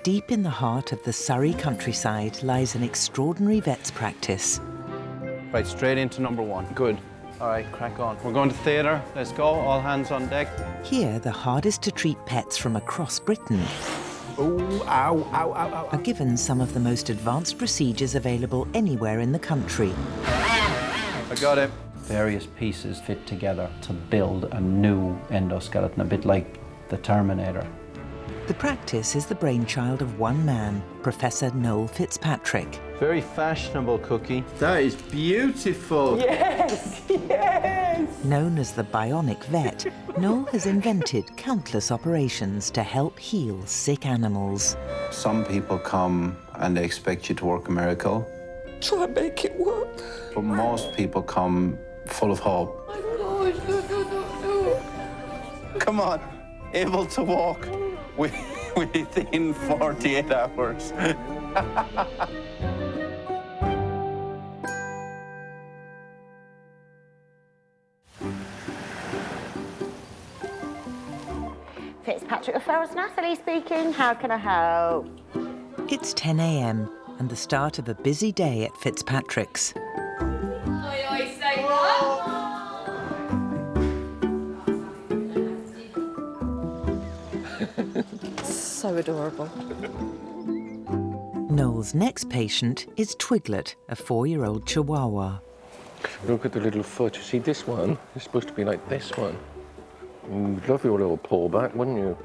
Deep in the heart of the Surrey countryside lies an extraordinary vet's practice. Right, straight into number one. Good. All right, crack on. We're going to theatre. Let's go. All hands on deck. Here, the hardest-to-treat pets from across Britain Oh, ow, ow, ow, ow. are given some of the most advanced procedures available anywhere in the country. I got it. Various pieces fit together to build a new endoskeleton, a bit like the Terminator. The practice is the brainchild of one man, Professor Noel Fitzpatrick. Very fashionable cookie. That is beautiful. Yes, yes! Known as the Bionic Vet, Noel has invented countless operations to help heal sick animals. Some people come and they expect you to work a miracle, Try and make it work. but most people come full of hope. Come on, able to walk within 48 hours. Fitzpatrick Referrals, Natalie speaking. How can I help? It's 10 a.m. and the start of a busy day at Fitzpatrick's. So adorable. Noel's next patient is Twiglet, a 4-year-old Chihuahua. Look at the little foot. You see this one? It's supposed to be like this one. You'd love your little paw back, wouldn't you?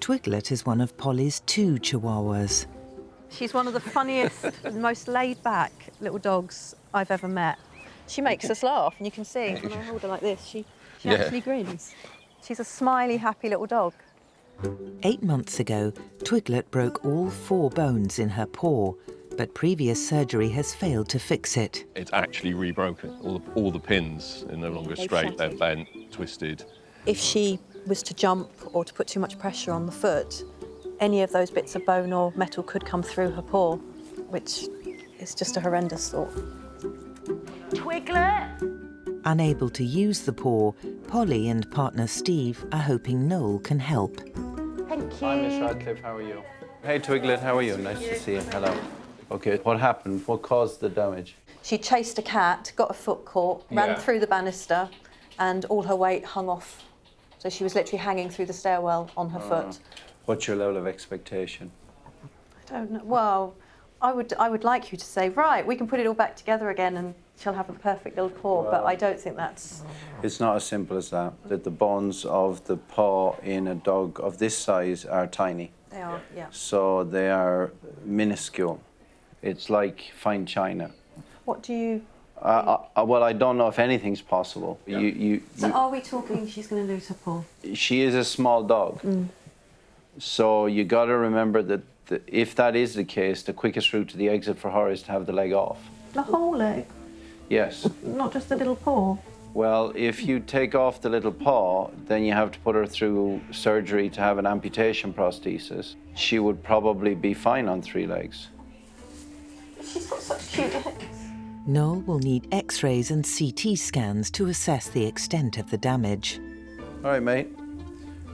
Twiglet is one of Polly's 2 Chihuahuas. She's one of the funniest, most laid-back little dogs I've ever met. She makes us laugh, and you can see when I hold her like this, she Yeah. actually grins. She's a smiley, happy little dog. 8 months ago, Twiglet broke all 4 bones in her paw, but previous surgery has failed to fix it. It's actually rebroken. All the pins are no longer straight. They're bent, twisted. If she was to jump or to put too much pressure on the foot, any of those bits of bone or metal could come through her paw, which is just a horrendous thought. Twiglet? Unable to use the paw, Polly and partner Steve are hoping Noel can help. Thank you. Hi, Miss Radcliffe, how are you? Hey, Twiglet, how are you? Nice to see you. Hello. Okay, what happened? What caused the damage? She chased a cat, got a foot caught, ran through the banister, and all her weight hung off. So she was literally hanging through the stairwell on her foot. What's your level of expectation? I don't know. Well, I would like you to say, right, we can put it all back together again and she'll have a perfect little paw, but I don't think that's... It's not as simple as that. That the bones of the paw in a dog of this size are tiny. They are, yeah. So they are minuscule. It's like fine china. What do you... Well, I don't know if anything's possible. So are we talking she's going to lose her paw? She is a small dog. So you got to remember that if that is the case, the quickest route to the exit for her is to have the leg off. The whole leg? Yes. Not just the little paw? Well, if you take off the little paw, then you have to put her through surgery to have an amputation prosthesis. She would probably be fine on 3 legs. She's got such cute legs. Noel will need X-rays and CT scans to assess the extent of the damage. All right, mate.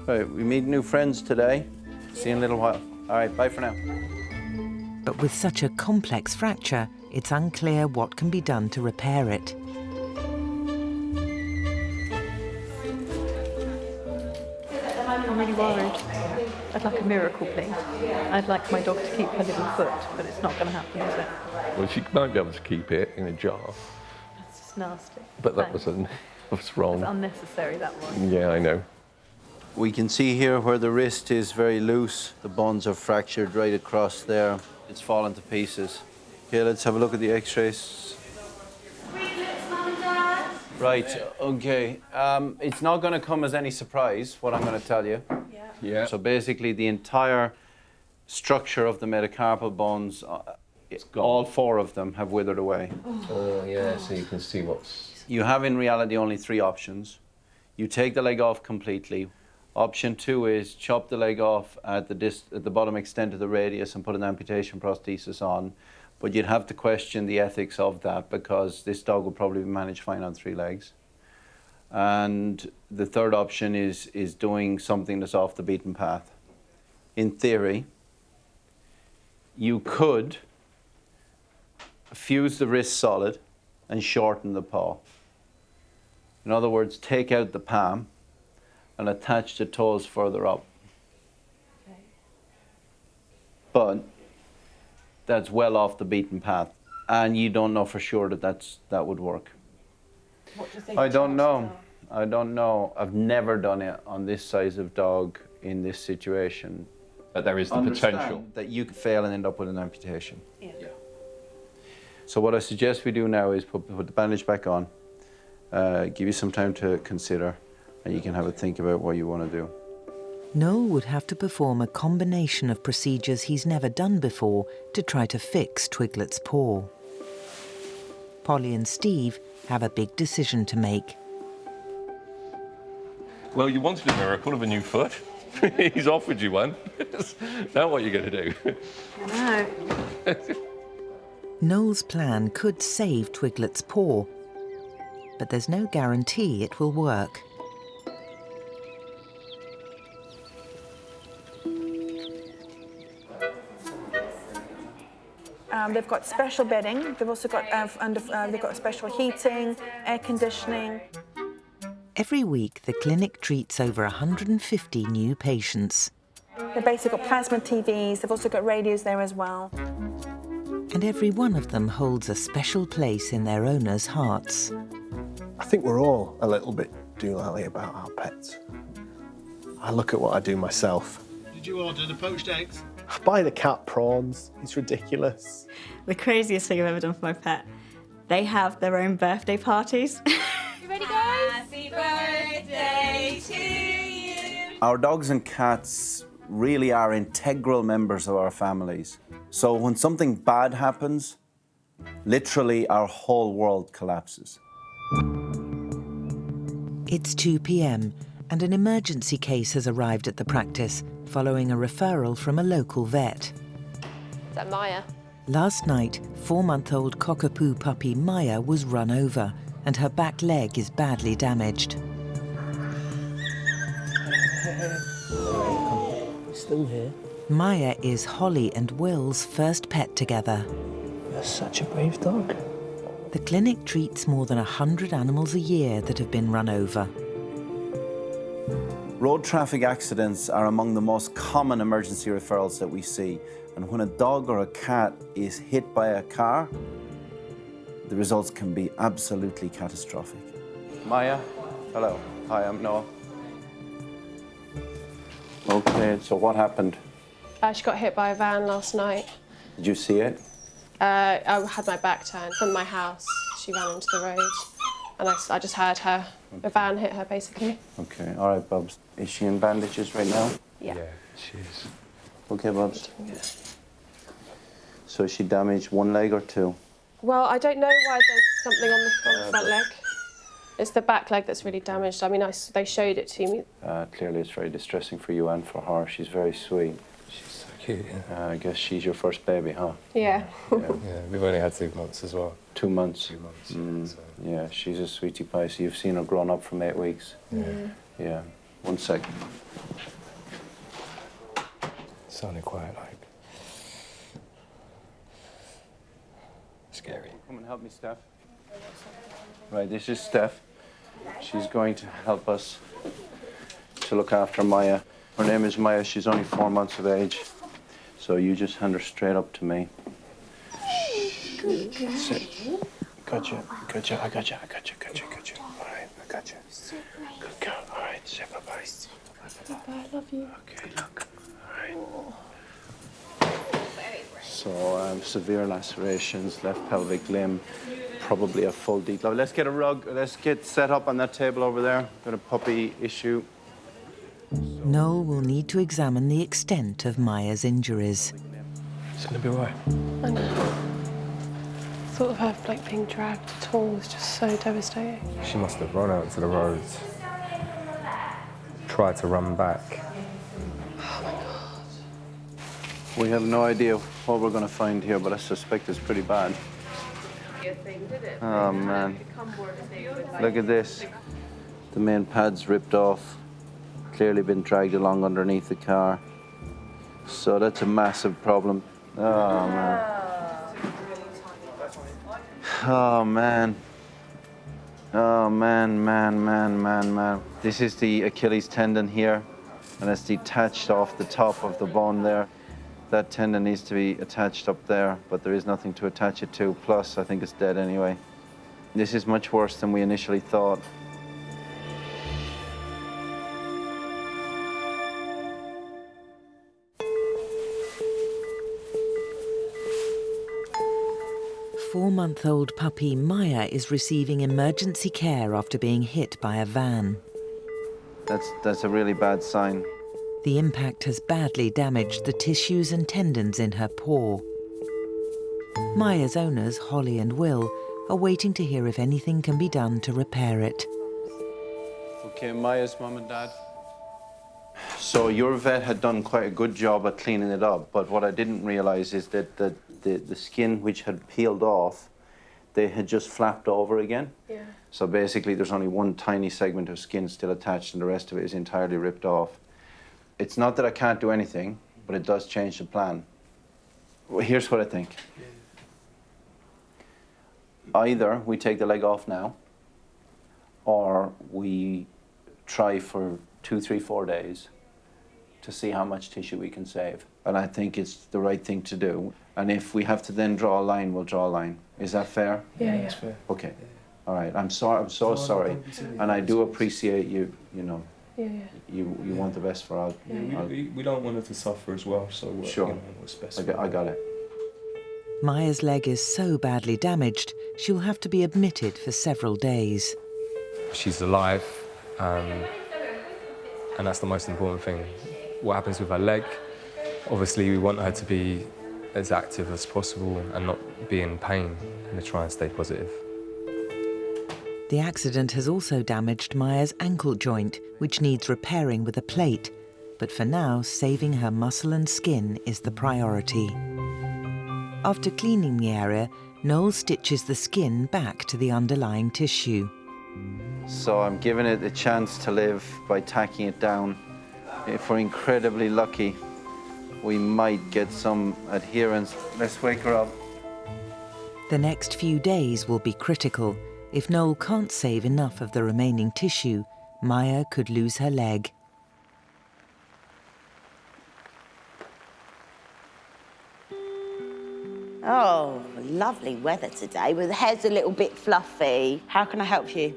All right, we meet new friends today. See you in a little while. All right, bye for now. But with such a complex fracture, it's unclear what can be done to repair it. I'm really worried. I'd like a miracle, please. I'd like my dog to keep her little foot, but it's not going to happen, is it? Well, she might be able to keep it in a jar. That's just nasty. But that Thanks. was wrong. It's unnecessary, that one. Yeah, I know. We can see here where the wrist is very loose. The bones are fractured right across there. It's fallen to pieces. Okay, let's have a look at the X-rays. Right, okay. It's not going to come as any surprise, what I'm going to tell you. Yeah. So basically the entire structure of the metacarpal bones, all 4 of them have withered away. Oh, yeah, so you can see what's... You have in reality only 3 options. You take the leg off completely. Option 2 is chop the leg off at the bottom extent of the radius and put an amputation prosthesis on. But you'd have to question the ethics of that because this dog will probably be managed fine on 3 legs. And the third option is doing something that's off the beaten path. In theory, You could fuse the wrist solid and shorten the paw. In other words, take out the palm and attach the toes further up. Okay. But that's well off the beaten path, and you don't know for sure that that would work. What do you think? I don't know. I don't know. I've never done it on this size of dog in this situation. But there is the potential. That you could fail and end up with an amputation. Yeah. So what I suggest we do now is put the bandage back on, give you some time to consider, and you can have a think about what you want to do. Noel would have to perform a combination of procedures he's never done before to try to fix Twiglet's paw. Polly and Steve have a big decision to make. Well, you wanted a miracle of a new foot. He's offered you one. Now what are you going to do? I know. Noel's plan could save Twiglet's paw, but there's no guarantee it will work. They've got special bedding. They've also got they've got special heating, air conditioning. Every week, the clinic treats over 150 new patients. They've basically got plasma TVs. They've also got radios there as well. And every one of them holds a special place in their owners' hearts. I think we're all a little bit doolally about our pets. I look at what I do myself. Did you order the poached eggs? I buy the cat prawns. It's ridiculous. The craziest thing I've ever done for my pet, they have their own birthday parties. You ready, guys? Happy birthday to you. Our dogs and cats really are integral members of our families. So when something bad happens, literally our whole world collapses. It's 2 p.m. and an emergency case has arrived at the practice following a referral from a local vet. Is that Maya? Last night, 4-month-old Cockapoo puppy Maya was run over and her back leg is badly damaged. Still here. Maya is Holly and Will's first pet together. You're such a brave dog. The clinic treats more than 100 animals a year that have been run over. Road traffic accidents are among the most common emergency referrals that we see. And when a dog or a cat is hit by a car, the results can be absolutely catastrophic. Maya, hello. Hi, I'm Noel. Okay, so what happened? She got hit by a van last night. Did you see it? I had my back turned from my house. She ran into the road and I just heard her. The van hit her, basically. Okay, all right, Bubs. Is she in bandages right now? Yeah. She is. Okay, Bubs. So she damaged one leg or two? Well, I don't know why there's something on the front leg. It's the back leg that's really damaged. I mean, they showed it to me. Clearly it's very distressing for you and for her. She's very sweet. She's so cute, yeah. I guess she's your first baby, huh? Yeah. Yeah, we've only had 2 months as well. 2 months? 2 months. So. Yeah, she's a sweetie pie. So you've seen her grown up from 8 weeks? Yeah. Yeah. 1 second. Sounded quite like... scary. Come and help me, Steph. Right, this is Steph. She's going to help us to look after Maya. Her name is Maya. She's only 4 months of age. So you just hand her straight up to me. Sit. Gotcha. Gotcha. I gotcha. I gotcha. Gotcha. Gotcha. All right. I gotcha. Good girl. All right. Say bye-bye. Bye, I love you. Okay, look. All right. So severe lacerations, left pelvic limb, probably a full declaw. Let's get a rug. Let's get set up on that table over there. Got a puppy issue. Noel will need to examine the extent of Maya's injuries. It's going to be all right. I know. Thought of her like being dragged at all was just so devastating. She must have run out to the roads, tried to run back. Oh my God. We have no idea what we're going to find here, but I suspect it's pretty bad. Oh, man. Look at this. The main pad's ripped off. Clearly been dragged along underneath the car. So that's a massive problem. Oh, man. Oh, man. Oh, man. This is the Achilles tendon here, and it's detached off the top of the bone there. That tendon needs to be attached up there, but there is nothing to attach it to. Plus, I think it's dead anyway. This is much worse than we initially thought. Four-month-old puppy Maya is receiving emergency care after being hit by a van. That's a really bad sign. The impact has badly damaged the tissues and tendons in her paw. Maya's owners, Holly and Will, are waiting to hear if anything can be done to repair it. Okay, Maya's mum and dad. So your vet had done quite a good job at cleaning it up, but what I didn't realize is that the skin which had peeled off, they had just flapped over again. Yeah. So basically there's only one tiny segment of skin still attached and the rest of it is entirely ripped off. It's not that I can't do anything, but it does change the plan. Well, here's what I think. Either we take the leg off now, or we try for 2, 3, 4 days to see how much tissue we can save. And I think it's the right thing to do. And if we have to then draw a line, we'll draw a line. Is that fair? Yeah, that's fair. Okay. All right. I'm so sorry. And I do appreciate you, you know. Yeah. You want the best for us. We don't want her to suffer as well, so sure. You know, what's best I got it. Maya's leg is so badly damaged, she'll have to be admitted for several days. She's alive, and that's the most important thing. What happens with her leg? Obviously, we want her to be as active as possible and not be in pain, and to try and stay positive. The accident has also damaged Maya's ankle joint, which needs repairing with a plate. But for now, saving her muscle and skin is the priority. After cleaning the area, Noel stitches the skin back to the underlying tissue. So I'm giving it a chance to live by tacking it down. If we're incredibly lucky, we might get some adherence. Let's wake her up. The next few days will be critical. If Noel can't save enough of the remaining tissue, Maya could lose her leg. Oh, lovely weather today, but the hair's a little bit fluffy. How can I help you?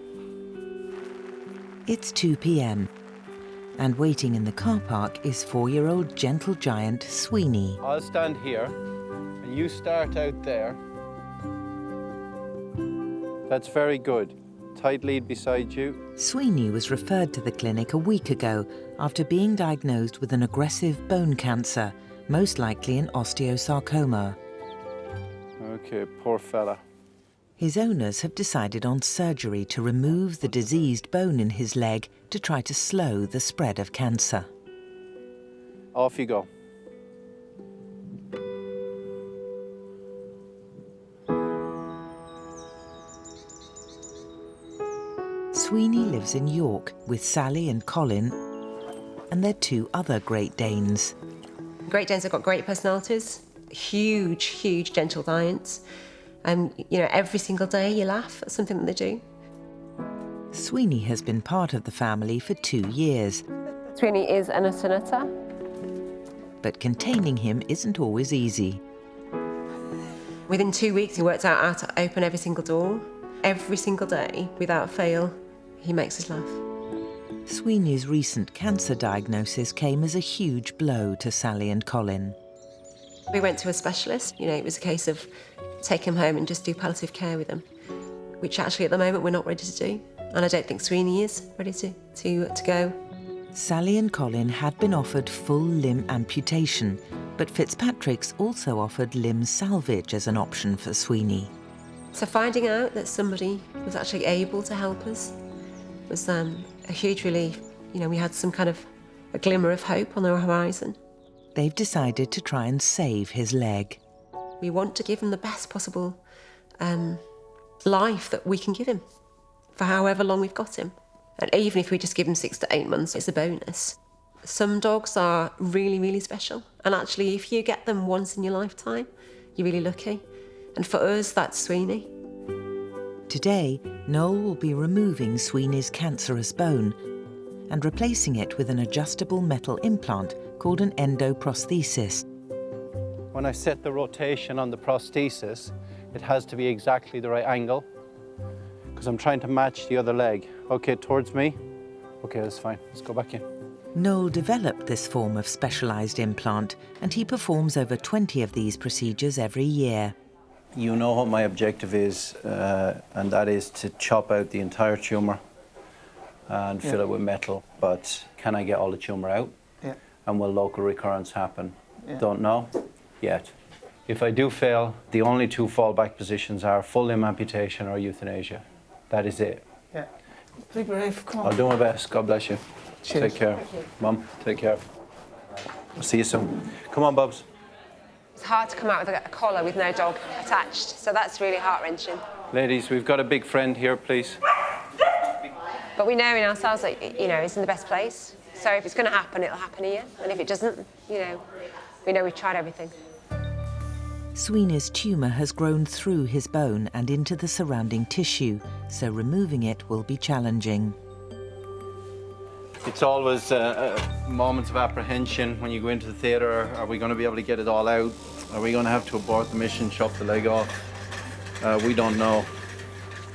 It's 2 p.m. and waiting in the car park is 4-year-old gentle giant Sweeney. I'll stand here, and you start out there. That's very good. Tight lead beside you. Sweeney was referred to the clinic a week ago after being diagnosed with an aggressive bone cancer, most likely an osteosarcoma. Okay, poor fella. His owners have decided on surgery to remove the diseased bone in his leg to try to slow the spread of cancer. Off you go. Sweeney lives in York with Sally and Colin and their 2 other Great Danes. Great Danes have got great personalities, huge gentle giants. You know, every single day you laugh at something that they do. Sweeney has been part of the family for 2 years. Sweeney is an nutter. But containing him isn't always easy. Within 2 weeks, he worked out how to open every single door. Every single day, without fail, he makes us laugh. Sweeney's recent cancer diagnosis came as a huge blow to Sally and Colin. We went to a specialist. You know, it was a case of take him home and just do palliative care with him, which actually at the moment we're not ready to do. And I don't think Sweeney is ready to go. Sally and Colin had been offered full limb amputation, but Fitzpatrick's also offered limb salvage as an option for Sweeney. So finding out that somebody was actually able to help us was a huge relief. You know, we had some kind of a glimmer of hope on the horizon. They've decided to try and save his leg. We want to give him the best possible life that we can give him for however long we've got him. And even if we just give him 6 to 8 months, it's a bonus. Some dogs are really, really special. And actually, if you get them once in your lifetime, you're really lucky. And for us, that's Sweeney. Today, Noel will be removing Sweeney's cancerous bone and replacing it with an adjustable metal implant called an endoprosthesis. When I set the rotation on the prosthesis, it has to be exactly the right angle because I'm trying to match the other leg. Okay, towards me. Okay, that's fine. Let's go back in. Noel developed this form of specialised implant and he performs over 20 of these procedures every year. You know what my objective is, and that is to chop out the entire tumour and fill it with metal. But can I get all the tumour out? Yeah. And will local recurrence happen? Yeah. Don't know yet. If I do fail, the only two fallback positions are full limb amputation or euthanasia. That is it. Yeah. Be brave, come on. I'll do my best. God bless you. Cheers. Take care. Mum, take care. I'll see you soon. Come on, Bubs. It's hard to come out with a collar with no dog attached, so that's really heart-wrenching. Ladies, we've got a big friend here, please. But we know in ourselves that, you know, it's in the best place. So if it's going to happen, it'll happen here. And if it doesn't, you know, we know we've tried everything. Sweeney's tumour has grown through his bone and into the surrounding tissue, so removing it will be challenging. It's always moments of apprehension when you go into the theatre. Are we going to be able to get it all out? Are we going to have to abort the mission, chop the leg off? We don't know.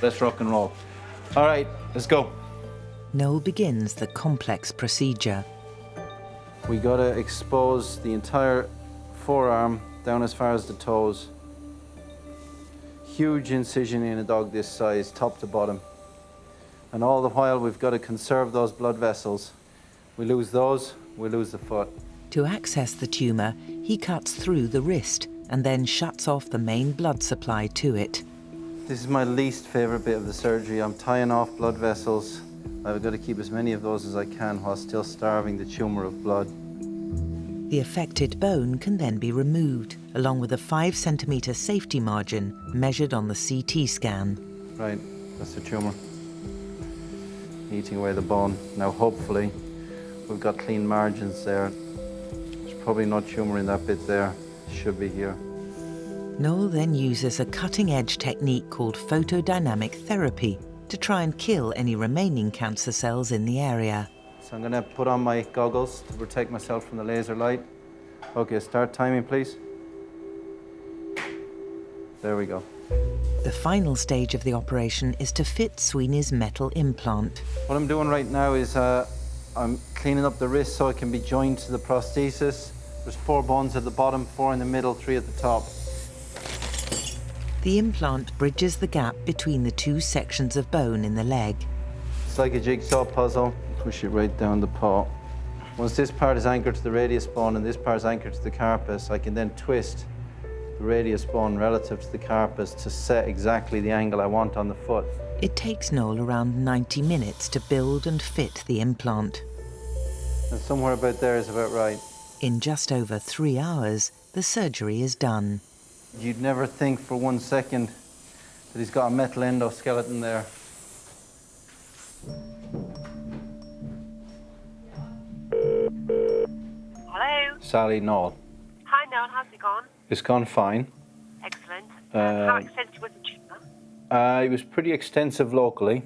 Let's rock and roll. All right, let's go. Noel begins the complex procedure. We got to expose the entire forearm down as far as the toes. Huge incision in a dog this size, top to bottom. And all the while, we've got to conserve those blood vessels. We lose those, we lose the foot. To access the tumour, he cuts through the wrist and then shuts off the main blood supply to it. This is my least favourite bit of the surgery. I'm tying off blood vessels. I've got to keep as many of those as I can while still starving the tumour of blood. The affected bone can then be removed, along with a 5 centimetre safety margin measured on the CT scan. Right, that's the tumour. Eating away the bone. Now hopefully we've got clean margins there. There's probably no tumour in that bit there. It should be here. Noel then uses a cutting-edge technique called photodynamic therapy to try and kill any remaining cancer cells in the area. So I'm going to put on my goggles to protect myself from the laser light. Okay, start timing, please. There we go. The final stage of the operation is to fit Sweeney's metal implant. What I'm doing right now is I'm cleaning up the wrist so it can be joined to the prosthesis. There's 4 bones at the bottom, 4 in the middle, 3 at the top. The implant bridges the gap between the 2 sections of bone in the leg. It's like a jigsaw puzzle. Push it right down the paw. Once this part is anchored to the radius bone and this part is anchored to the carpus, I can then twist the radius bone relative to the carpus to set exactly the angle I want on the foot. It takes Noel around 90 minutes to build and fit the implant. And somewhere about there is about right. In just over 3 hours, the surgery is done. You'd never think for 1 second that he's got a metal endoskeleton there. Hello? Sally, Noel. Hi, Noel. How's it gone? It's gone fine. Excellent. How extensive was the tumour? It was pretty extensive locally,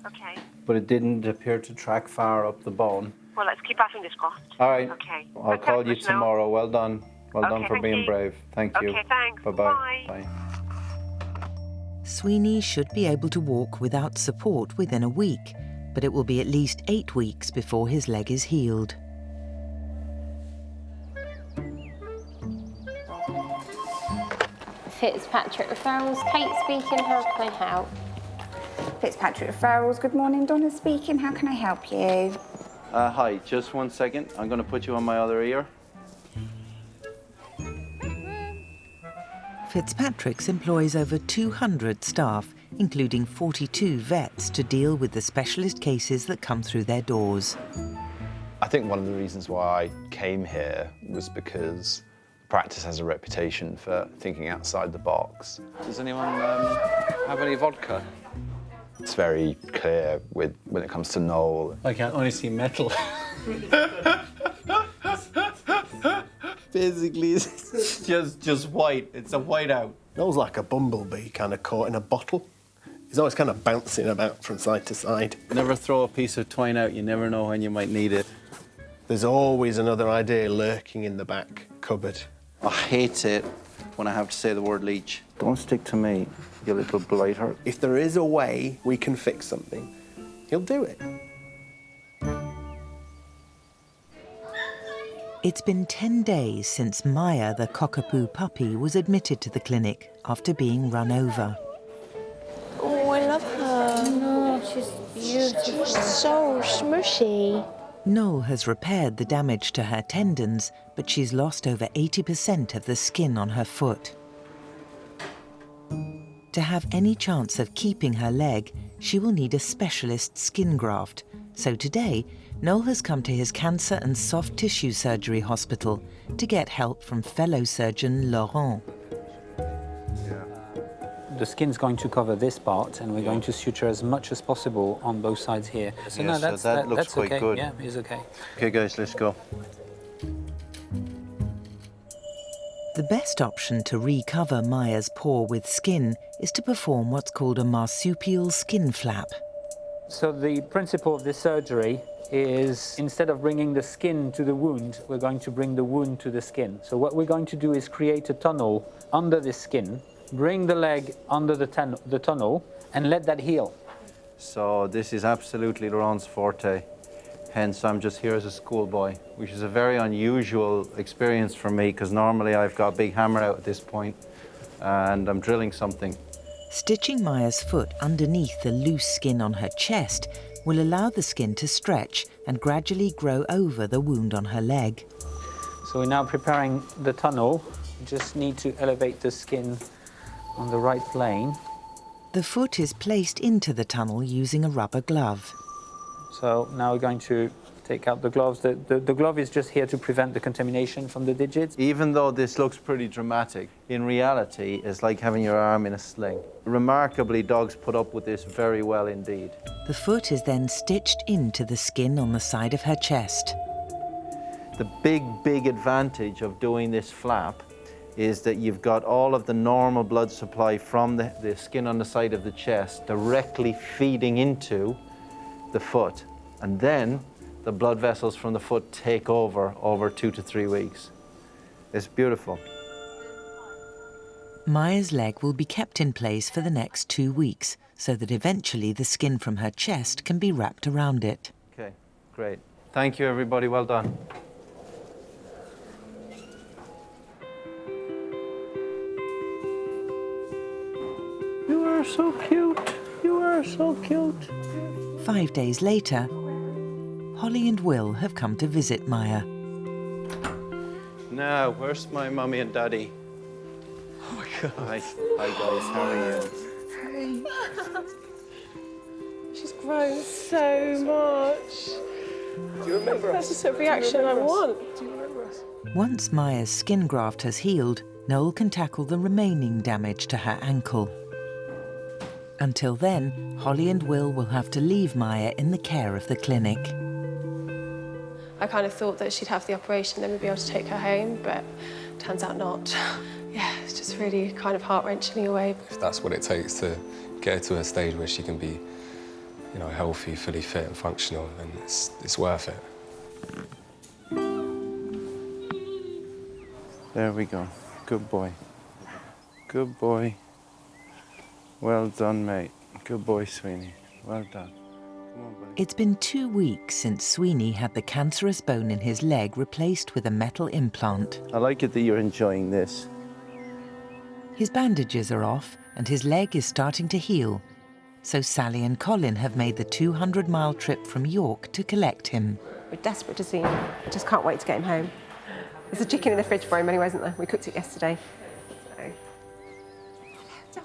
Okay. but it didn't appear to track far up the bone. Well, let's keep our fingers crossed. All right. Okay. I'll call you tomorrow. Well done. Well done Okay, for thank being you. brave. Thank you. Okay, thanks. Bye-bye. Bye. Bye. Sweeney should be able to walk without support within a week, but it will be at least 8 weeks before his leg is healed. Fitzpatrick Referrals, Kate speaking, how can I help? Fitzpatrick Referrals, good morning, Donna speaking, how can I help you? Hi, just 1 second. I'm going to put you on my other ear. Fitzpatrick's employs over 200 staff, including 42 vets, to deal with the specialist cases that come through their doors. I think one of the reasons why I came here was because practice has a reputation for thinking outside the box. Does anyone have any vodka? It's very clear when it comes to Noel. I can only see metal. Basically, it's just white. It's a whiteout. Noel's like a bumblebee kind of caught in a bottle. He's always kind of bouncing about from side to side. Never throw a piece of twine out. You never know when you might need it. There's always another idea lurking in the back cupboard. I hate it when I have to say the word leech. Don't stick to me, you little blighter. If there is a way we can fix something, he'll do it. It's been 10 days since Maya, the Cockapoo puppy, was admitted to the clinic after being run over. Oh, I love her. No, she's beautiful. She's so smushy. Noel has repaired the damage to her tendons, but she's lost over 80% of the skin on her foot. To have any chance of keeping her leg, she will need a specialist skin graft. So today, Noel has come to his cancer and soft tissue surgery hospital to get help from fellow surgeon Laurent. The skin's going to cover this part, and we're going to suture as much as possible on both sides here. So Yeah, no, so that looks that's quite okay. good. Yeah, it's okay. Okay, guys, let's go. The best option to recover Maya's paw with skin is to perform what's called a marsupial skin flap. So the principle of this surgery is, instead of bringing the skin to the wound, we're going to bring the wound to the skin. So what we're going to do is create a tunnel under the skin, bring the leg under the tunnel, and let that heal. So this is absolutely Laurent's forte. Hence, I'm just here as a schoolboy, which is a very unusual experience for me, because normally I've got a big hammer out at this point, and I'm drilling something. Stitching Maya's foot underneath the loose skin on her chest will allow the skin to stretch and gradually grow over the wound on her leg. So we're now preparing the tunnel. We just need to elevate the skin on the right plane. The foot is placed into the tunnel using a rubber glove. So now we're going to take out the gloves. The glove is just here to prevent the contamination from the digits. Even though this looks pretty dramatic, in reality, it's like having your arm in a sling. Remarkably, dogs put up with this very well indeed. The foot is then stitched into the skin on the side of her chest. The big advantage of doing this flap is that you've got all of the normal blood supply from the skin on the side of the chest directly feeding into the foot, and then the blood vessels from the foot take over 2 to 3 weeks. It's beautiful. Maya's leg will be kept in place for the next 2 weeks, so that eventually the skin from her chest can be wrapped around it. Okay, great. Thank you, everybody. Well done. You are so cute. You are so cute. 5 days later, Holly and Will have come to visit Maya. Now, where's my mummy and daddy? Oh my God. Hi guys, how are you? She's grown so much. Do you remember us? That's the sort of reaction I want. Do you remember us? Once Maya's skin graft has healed, Noel can tackle the remaining damage to her ankle. Until then, Holly and Will have to leave Maya in the care of the clinic. I kind of thought that she'd have the operation, then we'd be able to take her home, but turns out not. Yeah, it's just really kind of heart-wrenching in a way. If that's what it takes to get her to a stage where she can be, you know, healthy, fully fit and functional, then it's worth it. There we go. Good boy. Good boy. Well done, mate. Good boy, Sweeney. Well done. Come on, buddy. It's been 2 weeks since Sweeney had the cancerous bone in his leg replaced with a metal implant. I like it that you're enjoying this. His bandages are off and his leg is starting to heal. So Sally and Colin have made the 200-mile trip from York to collect him. We're desperate to see him. I just can't wait to get him home. There's a chicken in the fridge for him anyway, isn't there? We cooked it yesterday.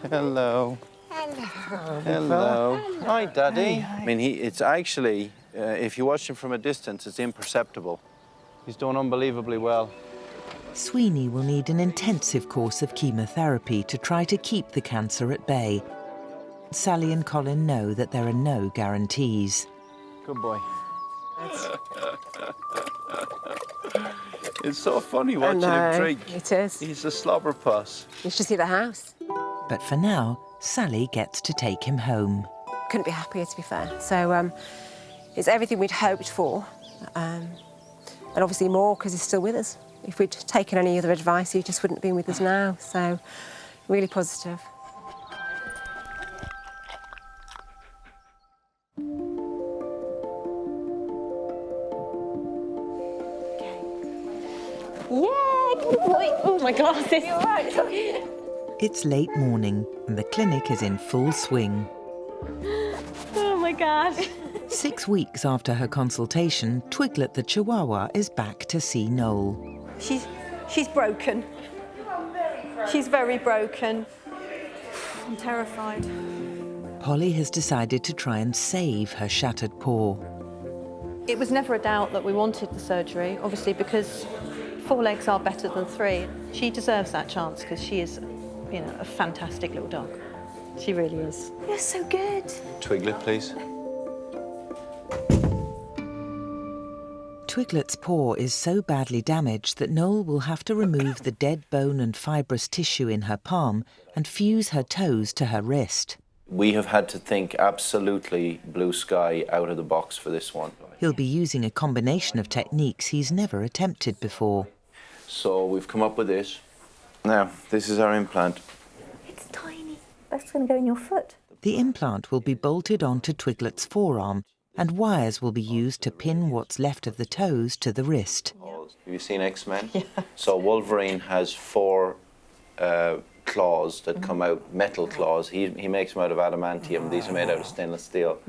Hello. Hello. Hello. Hi, Daddy. I mean, it's actually, if you watch him from a distance, it's imperceptible. He's doing unbelievably well. Sweeney will need an intensive course of chemotherapy to try to keep the cancer at bay. Sally and Colin know that there are no guarantees. Good boy. It's so funny watching him drink. It is. He's a slobber puss. You should see the house. But for now, Sally gets to take him home. Couldn't be happier, to be fair. So it's everything we'd hoped for, and obviously more because he's still with us. If we'd taken any other advice, he just wouldn't have been with us now. So really positive. Yeah, good boy. Oh, my glasses. You're right. It's late morning and the clinic is in full swing. Oh, my God. 6 weeks after her consultation, Twiglet the Chihuahua is back to see Noel. She's broken. She's very broken. I'm terrified. Polly has decided to try and save her shattered paw. It was never a doubt that we wanted the surgery, obviously, because 4 legs are better than 3. She deserves that chance because she is, you know, a fantastic little dog. She really is. You're so good. Twiglet, please. Twiglet's paw is so badly damaged that Noel will have to remove the dead bone and fibrous tissue in her palm and fuse her toes to her wrist. We have had to think absolutely blue sky out of the box for this one. He'll be using a combination of techniques he's never attempted before. So we've come up with this. Now, this is our implant. It's tiny. That's going to go in your foot. The implant will be bolted onto Twiglet's forearm and wires will be used to pin what's left of the toes to the wrist. Have you seen X-Men? Yeah. So Wolverine has 4 claws that come out, metal claws. He makes them out of adamantium. These are made out of stainless steel.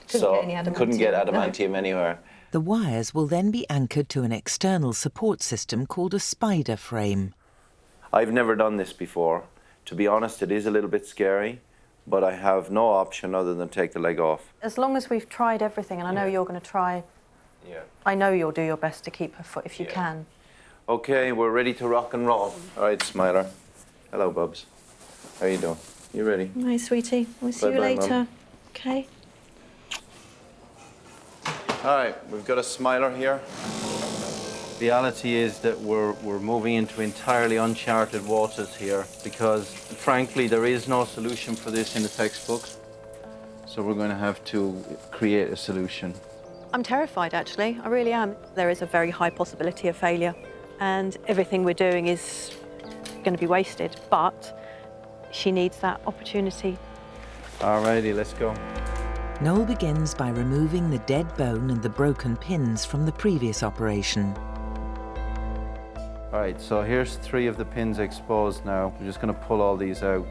Couldn't get adamantium anywhere. The wires will then be anchored to an external support system called a spider frame. I've never done this before. To be honest, it is a little bit scary, but I have no option other than take the leg off. As long as we've tried everything, and I know you're going to try, I know you'll do your best to keep her foot if you can. Okay, we're ready to rock and roll. All right, Smiler. Hello, Bubs. How you doing? You ready? Hi, sweetie. We'll see you later. Mum. Okay. All right, we've got a Smiler here. Reality is that we're moving into entirely uncharted waters here because, frankly, there is no solution for this in the textbooks. So we're going to have to create a solution. I'm terrified, actually. I really am. There is a very high possibility of failure, and everything we're doing is going to be wasted, but she needs that opportunity. All righty, let's go. Noel begins by removing the dead bone and the broken pins from the previous operation. All right, so here's 3 of the pins exposed now. We're just going to pull all these out.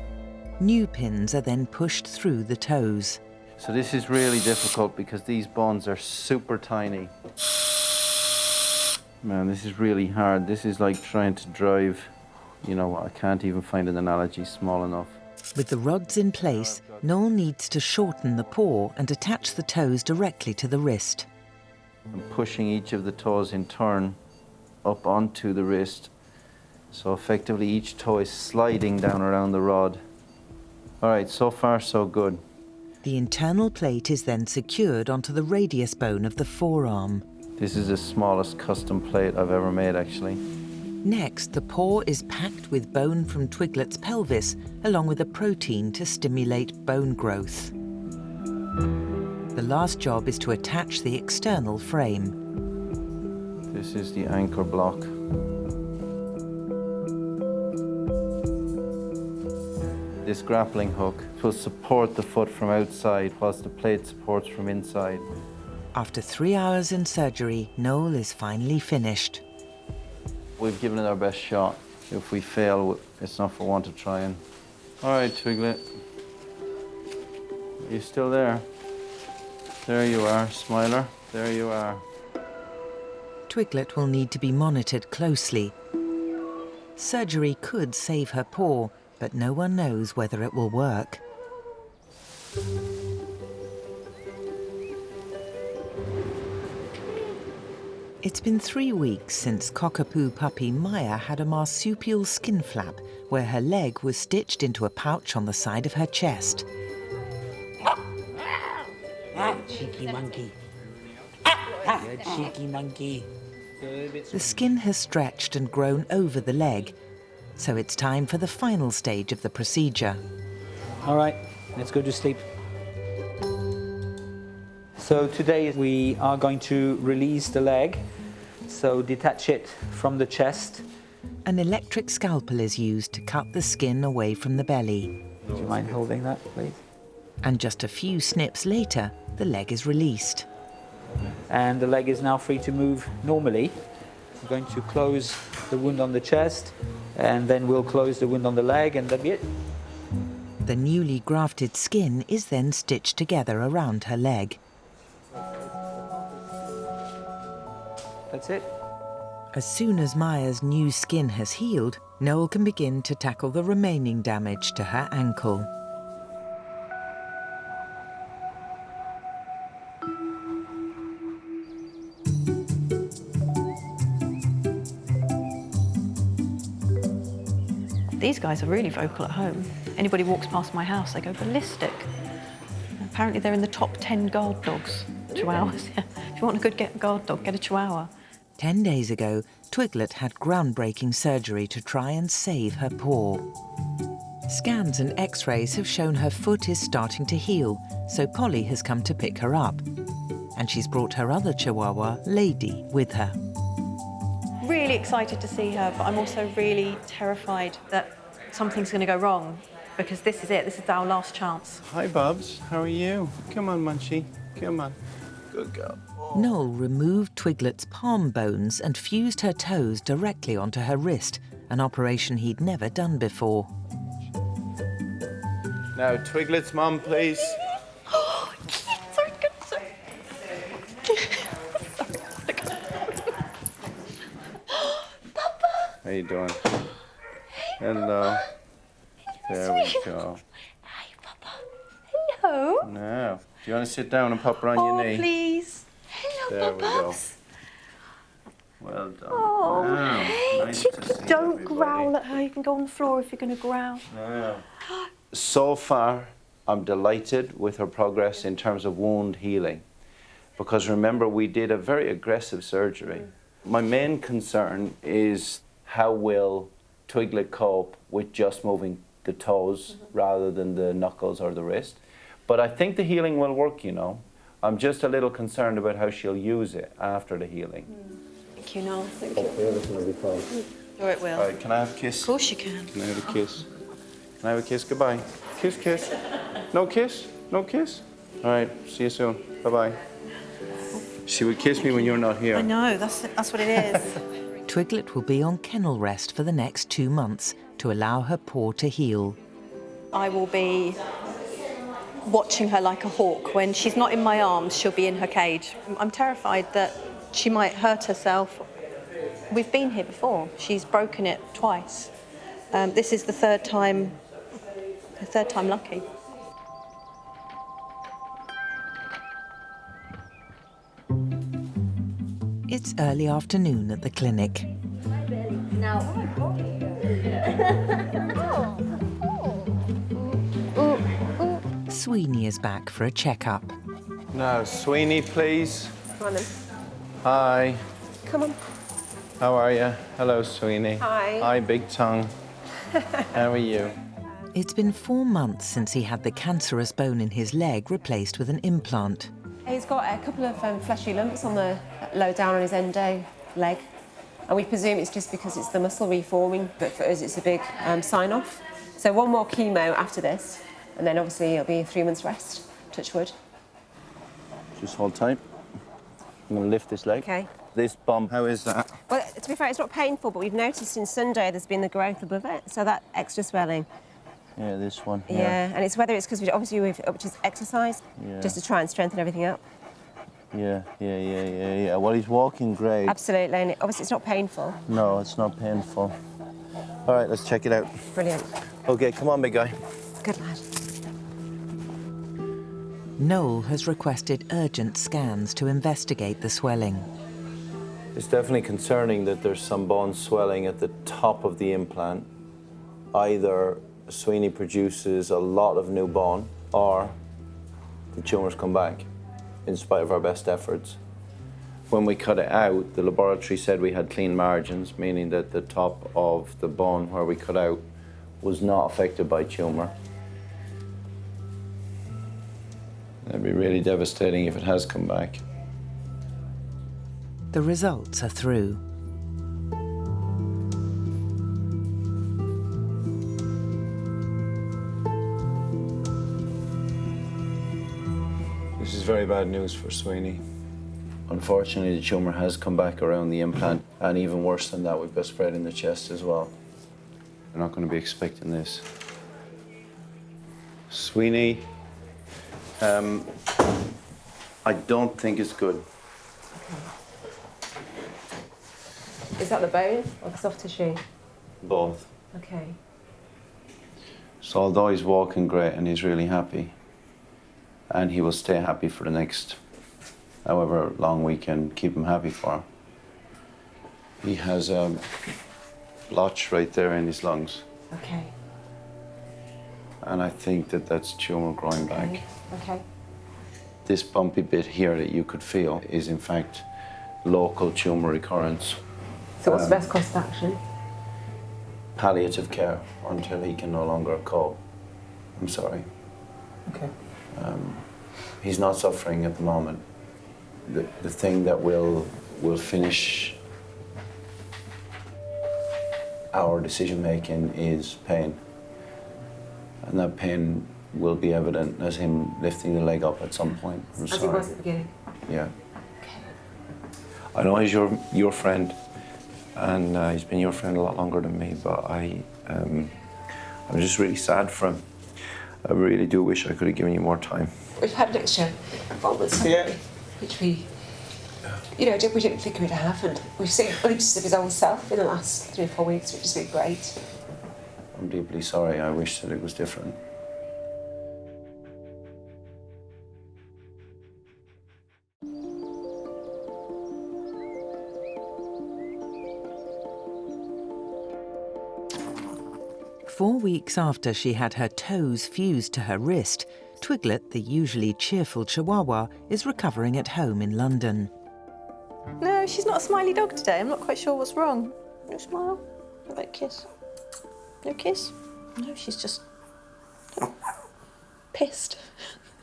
New pins are then pushed through the toes. So this is really difficult because these bones are super tiny. Man, this is really hard. This is like trying to drive, you know, I can't even find an analogy small enough. With the rods in place, Noel needs to shorten the paw and attach the toes directly to the wrist. I'm pushing each of the toes in turn up onto the wrist. So effectively each toe is sliding down around the rod. All right, so far so good. The internal plate is then secured onto the radius bone of the forearm. This is the smallest custom plate I've ever made, actually. Next, the paw is packed with bone from Twiglet's pelvis, along with a protein to stimulate bone growth. The last job is to attach the external frame. This is the anchor block. This grappling hook will support the foot from outside whilst the plate supports from inside. After 3 hours in surgery, Noel is finally finished. We've given it our best shot. If we fail, it's not for want of trying. All right, Twiglet. Are you still there? There you are, Smiler. There you are. Twiglet will need to be monitored closely. Surgery could save her paw, but no one knows whether it will work. It's been 3 weeks since Cockapoo puppy Maya had a marsupial skin flap where her leg was stitched into a pouch on the side of her chest. Cheeky monkey. Good cheeky monkey. The skin has stretched and grown over the leg, so it's time for the final stage of the procedure. All right, let's go to sleep. So today we are going to release the leg, so detach it from the chest. An electric scalpel is used to cut the skin away from the belly. Do you mind holding that, please? And just a few snips later, the leg is released. And the leg is now free to move normally. We're going to close the wound on the chest, and then we'll close the wound on the leg, and that'll be it. The newly grafted skin is then stitched together around her leg. That's it. As soon as Maya's new skin has healed, Noel can begin to tackle the remaining damage to her ankle. These guys are really vocal at home. Anybody walks past my house, they go ballistic. Apparently they're in the top 10 guard dogs, chihuahuas. If you want a good guard dog, get a chihuahua. 10 days ago, Twiglet had groundbreaking surgery to try and save her paw. Scans and x-rays have shown her foot is starting to heal, so Polly has come to pick her up. And she's brought her other chihuahua, Lady, with her. Really excited to see her, but I'm also really terrified that something's going to go wrong, because this is it. This is our last chance. Hi, Bubs. How are you? Come on, Munchie. Come on. Good girl. Noel removed Twiglet's palm bones and fused her toes directly onto her wrist, an operation he'd never done before. Now, Twiglet's mum, please. Sorry, good, sorry. How you doing? Hello. There we go. Hi, Papa. Hello. Now, do you want to sit down and pop her on your knee? Please. Hello, There we go. Bubbles. Well done. Oh, Now, hey, nice to Chicky, see don't everybody. growl at her. You can go on the floor if you're going to growl. Now. So far, I'm delighted with her progress in terms of wound healing. Because remember, we did a very aggressive surgery. My main concern is how will Twiglet cope with just moving the toes rather than the knuckles or the wrist. But I think the healing will work, you know. I'm just a little concerned about how she'll use it after the healing. Thank you, Noel. Thank you. Hopefully everything will be fine. Sure it will. All right, can I have a kiss? Of course you can. Can I have a kiss? Can I have a kiss? Goodbye. Kiss, kiss. No kiss? No kiss? All right, see you soon. Bye-bye. She would kiss me when you're not here. I know, that's what it is. Twiglet will be on kennel rest for the next 2 months to allow her paw to heal. I will be watching her like a hawk. When she's not in my arms, she'll be in her cage. I'm terrified that she might hurt herself. We've been here before. She's broken it twice. This is the third time lucky. It's early afternoon at the clinic. Sweeney is back for a checkup. Now, Sweeney, please. Come on then. Hi. Come on. How are you? Hello, Sweeney. Hi. Hi, Big Tongue. How are you? It's been 4 months since he had the cancerous bone in his leg replaced with an implant. He's got a couple of fleshy lumps on the low down on his endo leg, and we presume it's just because it's the muscle reforming, but for us it's a big sign-off. So 1 more chemo after this, and then obviously it'll be 3 months rest, touch wood. Just hold tight. I'm going to lift this leg. Okay. This bump, how is that? Well, to be fair, it's not painful, but we've noticed in Sunday there's been the growth above it, so that extra swelling. Yeah, this one here. Yeah, and it's whether it's because we've just exercised, just to try and strengthen everything up. Yeah. Well, he's walking great. Absolutely, and obviously it's not painful. No, it's not painful. All right, let's check it out. Brilliant. Okay, come on, big guy. Good lad. Noel has requested urgent scans to investigate the swelling. It's definitely concerning that there's some bone swelling at the top of the implant. Either Sweeney produces a lot of new bone, or the tumour's come back, in spite of our best efforts. When we cut it out, the laboratory said we had clean margins, meaning that the top of the bone where we cut out was not affected by tumour. That'd be really devastating if it has come back. The results are through. This is very bad news for Sweeney. Unfortunately, the tumour has come back around the implant, and even worse than that, we've got spread in the chest as well. We're not going to be expecting this. Sweeney, I don't think it's good. Is that the bone or the soft tissue? Both. Okay. So although he's walking great and he's really happy, and he will stay happy for the next however long we can keep him happy for, he has a blotch right there in his lungs. Okay. And I think that that's tumour growing back. Okay. This bumpy bit here that you could feel is in fact local tumour recurrence. So what's the best course of action? Palliative care until he can no longer cope. I'm sorry. Okay. He's not suffering at the moment. The thing that will finish our decision making is pain. And that pain will be evident as him lifting the leg up at some point. I'm As sorry. it was at the beginning? Yeah. I know he's your friend, and he's been your friend a lot longer than me, but I'm just really sad for him. I really do wish I could have given you more time. We've had an extra moments, which we, we didn't think we'd have, and we've seen glimpses of his own self in the last 3 or 4 weeks, which has been great. I'm deeply sorry. I wish that it was different. Four weeks after she had her toes fused to her wrist, Twiglet, the usually cheerful Chihuahua, is recovering at home in London. No, she's not a smiley dog today. I'm not quite sure what's wrong. No smile. How about a kiss? No kiss? No, she's just pissed.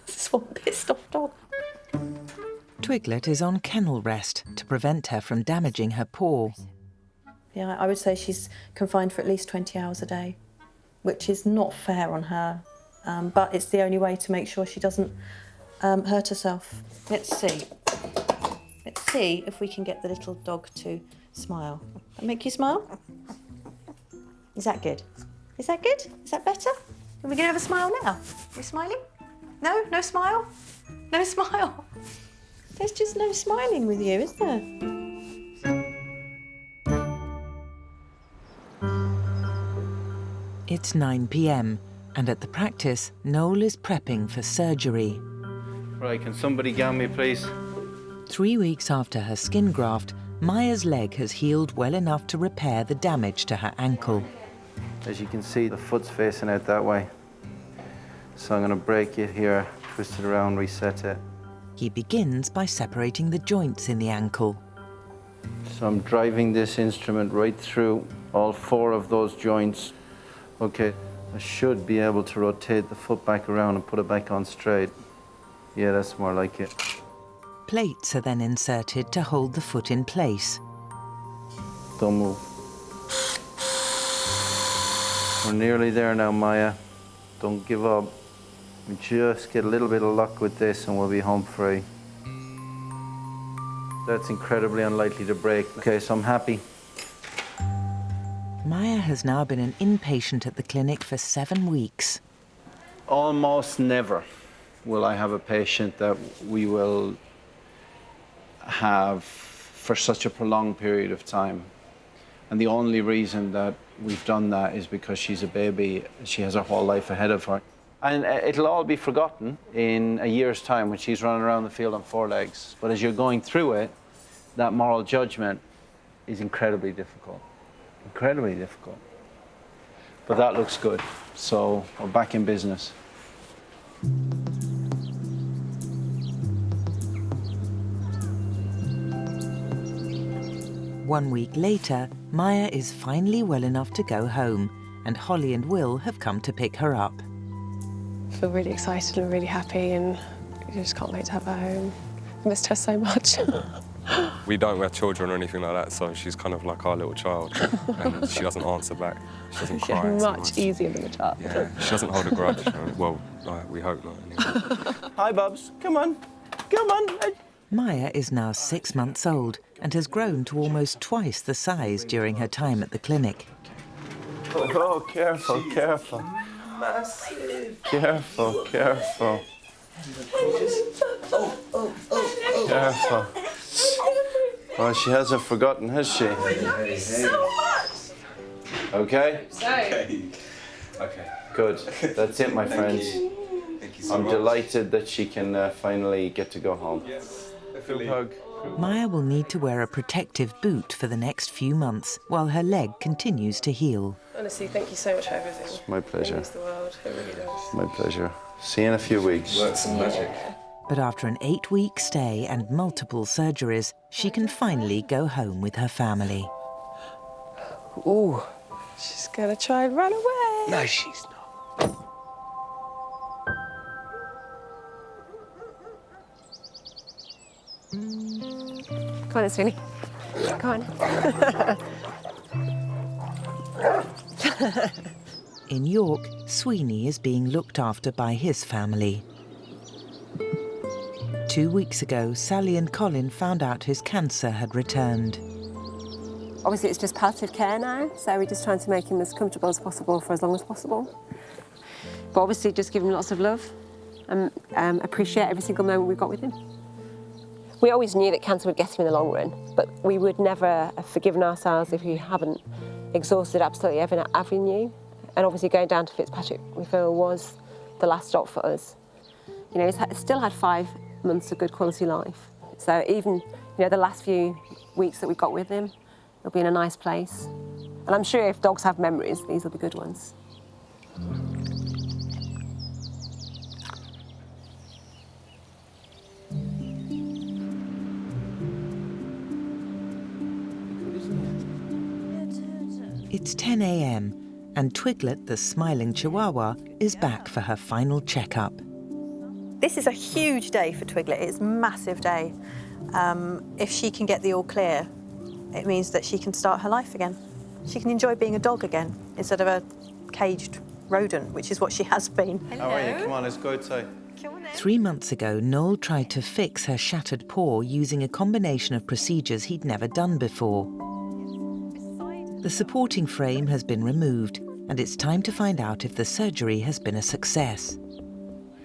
This is one pissed off dog. Twiglet is on kennel rest to prevent her from damaging her paw. Yeah, I would say she's confined for at least 20 hours a day, which is not fair on her, but it's the only way to make sure she doesn't hurt herself. Let's see. Let's see if we can get the little dog to smile. That make you smile? Is that good? Is that good? Is that better? Are we going to have a smile now? Are we smiling? No? No smile? No smile? There's just no smiling with you, is there? It's 9 p.m, and at the practice, Noel is prepping for surgery. Right, can somebody gown me, please? 3 weeks after her skin graft, Maya's leg has healed well enough to repair the damage to her ankle. As you can see, the foot's facing out that way. So I'm going to break it here, twist it around, reset it. He begins by separating the joints in the ankle. So I'm driving this instrument right through all 4 of those joints. Okay, I should be able to rotate the foot back around and put it back on straight. Yeah, that's more like it. Plates are then inserted to hold the foot in place. Don't move. We're nearly there now, Maya. Don't give up. We just get a little bit of luck with this and we'll be home free. That's incredibly unlikely to break. Okay, so I'm happy. Maya has now been an inpatient at the clinic for 7 weeks. Almost never will I have a patient that we will have for such a prolonged period of time. And the only reason that we've done that is because she's a baby, she has her whole life ahead of her. And it'll all be forgotten in a year's time when she's running around the field on 4 legs. But as you're going through it, that moral judgment is incredibly difficult. Incredibly difficult. But that looks good. So we're back in business. 1 week later, Maya is finally well enough to go home, and Holly and Will have come to pick her up. I feel really excited and really happy, and I just can't wait to have her home. I missed her so much. We don't have children or anything like that, so she's kind of like our little child, and she doesn't answer back. She doesn't cry. She's much easier than a child. Yeah, she doesn't hold a grudge. Well, we hope not, anyway. Hi, Bubs. Come on. Come on. Maya is now 6 months old and has grown to almost twice the size during her time at the clinic. Oh, careful, careful. Massive. Careful, careful. Careful. Well, she hasn't forgotten, has she? Okay? Okay. Good. That's it, my friends. Thank you so I'm much. delighted that she can finally get to go home. Group hug. Maya will need to wear a protective boot for the next few months while her leg continues to heal. Honestly, thank you so much for everything. It's my pleasure. It means the world. It really does. My pleasure. See you in a few weeks. Work some magic. But after an 8-week stay and multiple surgeries, she can finally go home with her family. Ooh. She's gonna try and run away. No, she's not. Come on, Sweeney. Come on. In York, Sweeney is being looked after by his family. 2 weeks ago, Sally and Colin found out his cancer had returned. Obviously, it's just palliative care now, so we're just trying to make him as comfortable as possible for as long as possible. But obviously, just give him lots of love and appreciate every single moment we've got with him. We always knew that cancer would get him in the long run, but we would never have forgiven ourselves if we haven't exhausted absolutely every avenue. And obviously, going down to Fitzpatrick Referrals was the last stop for us. You know, he's still had 5 months of good quality life. So even, the last few weeks that we got with him, he'll be in a nice place. And I'm sure if dogs have memories, these will be good ones. It's 10 a.m. and Twiglet, the smiling chihuahua, is back for her final checkup. This is a huge day for Twiglet. It's a massive day. If she can get the all clear, it means that she can start her life again. She can enjoy being a dog again instead of a caged rodent, which is what she has been. How are you? Come on, let's go outside. 3 months ago, Noel tried to fix her shattered paw using a combination of procedures he'd never done before. The supporting frame has been removed, and it's time to find out if the surgery has been a success.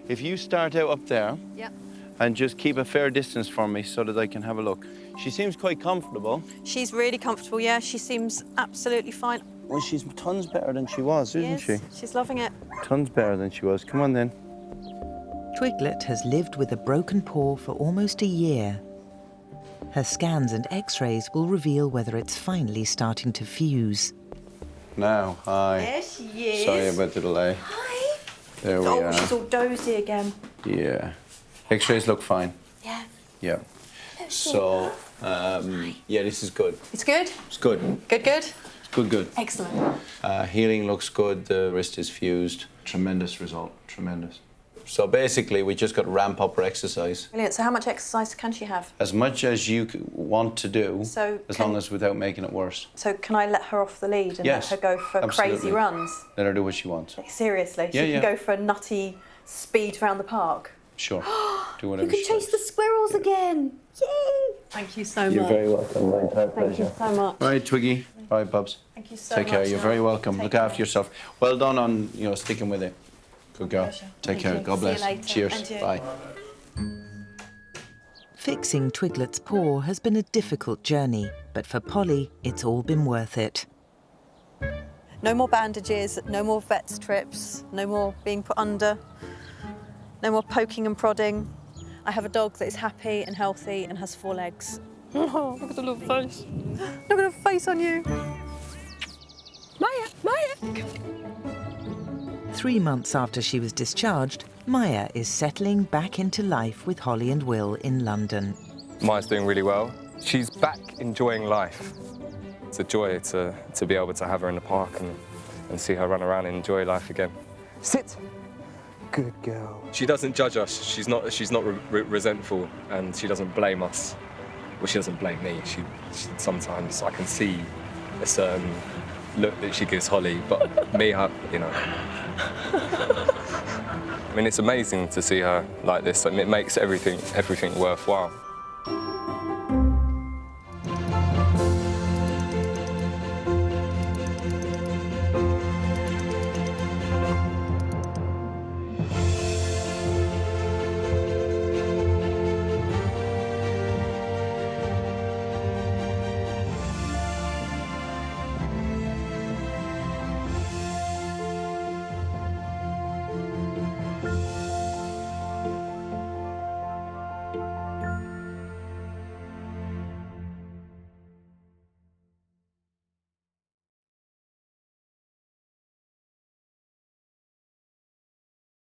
If you start out up there Yep. and just keep a fair distance from me so that I can have a look. She seems quite comfortable. She's really comfortable, yeah. She seems absolutely fine. Well, she's tons better than she was, isn't she? She's loving it. Tons better than she was. Come on then. Twiglet has lived with a broken paw for almost a year. Her scans and x-rays will reveal whether it's finally starting to fuse. Now, hi. There she is. Sorry about the delay. Hi. There we are. She's all dozy again. Yeah. X-rays look fine. Yeah. Yeah. So, yeah, this is good. It's good? It's good. Good, good? It's good, good. Excellent. Healing looks good. The wrist is fused. Tremendous result. Tremendous. So basically, we just got to ramp up her exercise. Brilliant. So how much exercise can she have? As much as you want to do, So as long as without making it worse. So can I let her off the lead and Yes, let her go for absolutely. crazy runs? Let her do what she wants. Like, seriously? Yeah, She yeah. can go for a nutty speed around the park? Sure. Do You whatever can she chase likes. the squirrels again! Yay! Thank you so much. You're very welcome. My entire Thank pleasure. you so much. All right, Twiggy. All right, Bubs. Thank you so Take care. much, You're Noel. very welcome. Take Look care. after yourself. Well done on sticking with it. Good girl. pleasure. Take Thank care. you. God See you bless. later. Cheers. And you. Bye. Fixing Twiglet's paw has been a difficult journey, but for Polly, it's all been worth it. No more bandages, no more vet's trips, no more being put under, no more poking and prodding. I have a dog that is happy and healthy and has 4 legs. Oh, look at the little face. Look at her face on you. Maya, Maya. 3 months after she was discharged, Maya is settling back into life with Holly and Will in London. Maya's doing really well. She's back enjoying life. It's a joy to be able to have her in the park and see her run around and enjoy life again. Sit. Good girl. She doesn't judge us. She's not resentful, and she doesn't blame us. Well, she doesn't blame me. She sometimes I can see a certain look that she gives Holly, but me, you know. I mean, it's amazing to see her like this. I mean, it makes everything worthwhile.